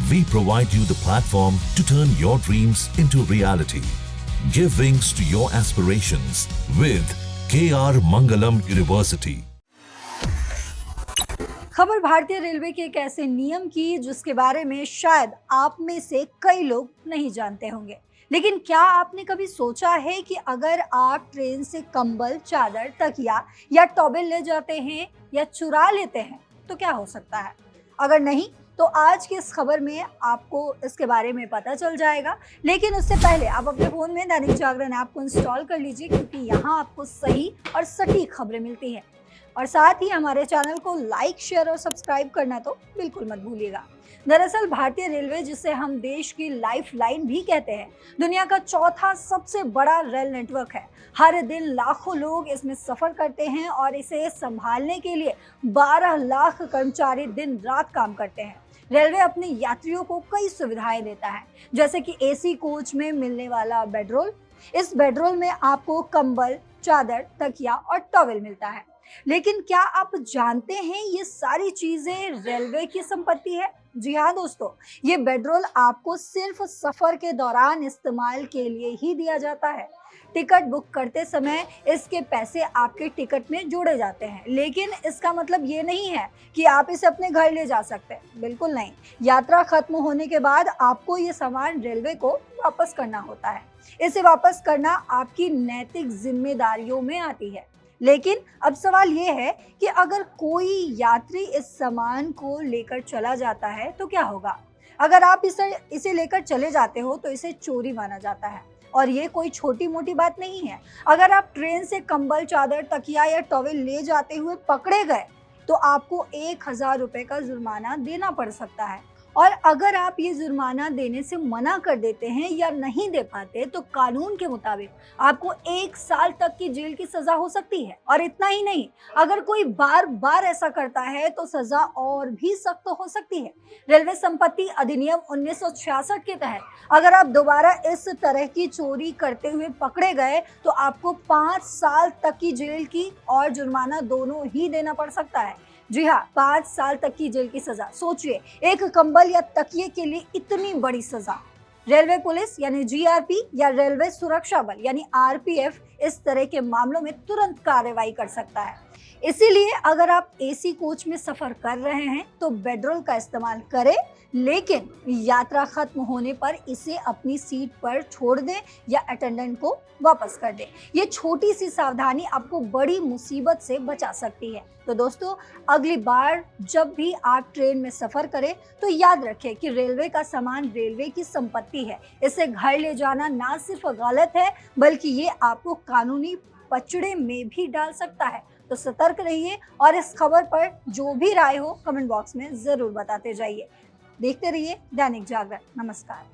We provide you the platform to turn your dreams into reality. Give wings to your aspirations with KR Mangalam University. खबर भारतीय railway के एक ऐसे नियम की जिसके बारे में शायद आप में से कई लोग नहीं जानते होंगे। लेकिन क्या आपने कभी सोचा है कि अगर आप ट्रेन से कंबल, चादर, तकिया या टॉवेल ले जाते हैं या चुरा लेते हैं तो क्या हो सकता है? अगर नहीं तो आज की इस खबर में आपको इसके बारे में पता चल जाएगा। लेकिन उससे पहले आप अपने फोन में दैनिक जागरण ऐप को इंस्टॉल कर लीजिए, क्योंकि यहाँ आपको सही और सटीक खबरें मिलती हैं। और साथ ही हमारे चैनल को लाइक, शेयर और सब्सक्राइब करना तो बिल्कुल मत भूलिएगा। दरअसल भारतीय रेलवे, जिसे हम देश की लाइफ लाइन भी कहते हैं, दुनिया का चौथा सबसे बड़ा रेल नेटवर्क है। हर दिन लाखों लोग इसमें सफर करते हैं और इसे संभालने के लिए 12 लाख कर्मचारी दिन रात काम करते हैं। रेलवे अपने यात्रियों को कई सुविधाएं देता है, जैसे कि एसी कोच में मिलने वाला बेडरोल। इस बेडरोल में आपको कंबल, चादर, तकिया और टॉवेल मिलता है। लेकिन क्या आप जानते हैं ये सारी चीजें रेलवे की संपत्ति है? जी हाँ दोस्तों, ये बेडरोल आपको सिर्फ सफर के दौरान इस्तेमाल के लिए ही दिया जाता है। टिकट बुक करते समय इसके पैसे आपके टिकट में जोड़े जाते हैं, लेकिन इसका मतलब ये नहीं है कि आप इसे अपने घर ले जा सकते हैं। बिल्कुल नहीं। यात्रा खत्म होने के बाद आपको ये सामान रेलवे को वापस करना होता है। इसे वापस करना आपकी नैतिक जिम्मेदारियों में आती है। लेकिन अब सवाल ये है कि अगर कोई यात्री इस सामान को लेकर चला जाता है तो क्या होगा? अगर आप इसे लेकर चले जाते हो तो इसे चोरी माना जाता है, और ये कोई छोटी मोटी बात नहीं है। अगर आप ट्रेन से कंबल, चादर, तकिया या टॉवेल ले जाते हुए पकड़े गए तो आपको 1000 रुपए का जुर्माना देना पड़ सकता है। और अगर आप ये जुर्माना देने से मना कर देते हैं या नहीं दे पाते तो कानून के मुताबिक आपको 1 साल तक की जेल की सजा हो सकती है। और इतना ही नहीं, अगर कोई बार बार ऐसा करता है तो सजा और भी सख्त हो सकती है। रेलवे संपत्ति अधिनियम 1966 के तहत अगर आप दोबारा इस तरह की चोरी करते हुए पकड़े गए तो आपको 5 साल तक की जेल की और जुर्माना दोनों ही देना पड़ सकता है। जी हाँ, 5 साल तक की जेल की सजा। सोचिए, एक कंबल या तकिए के लिए इतनी बड़ी सजा। रेलवे पुलिस यानी जीआरपी या रेलवे सुरक्षा बल यानी आरपीएफ इस तरह के मामलों में तुरंत कार्रवाई कर सकता है। इसीलिए अगर आप एसी कोच में सफर कर रहे हैं तो बेडरोल का इस्तेमाल करें, लेकिन यात्रा खत्म होने पर इसे अपनी सीट पर छोड़ दें या अटेंडेंट को वापस कर दें। ये छोटी सी सावधानी आपको बड़ी मुसीबत से बचा सकती है। तो दोस्तों, अगली बार जब भी आप ट्रेन में सफर करें तो याद रखें कि रेलवे का सामान रेलवे की संपत्ति है। इसे घर ले जाना ना सिर्फ गलत है, बल्कि ये आपको कानूनी पचड़े में भी डाल सकता है। तो सतर्क रहिए और इस खबर पर जो भी राय हो कमेंट बॉक्स में जरूर बताते जाइए। देखते रहिए दैनिक जागरण। नमस्कार।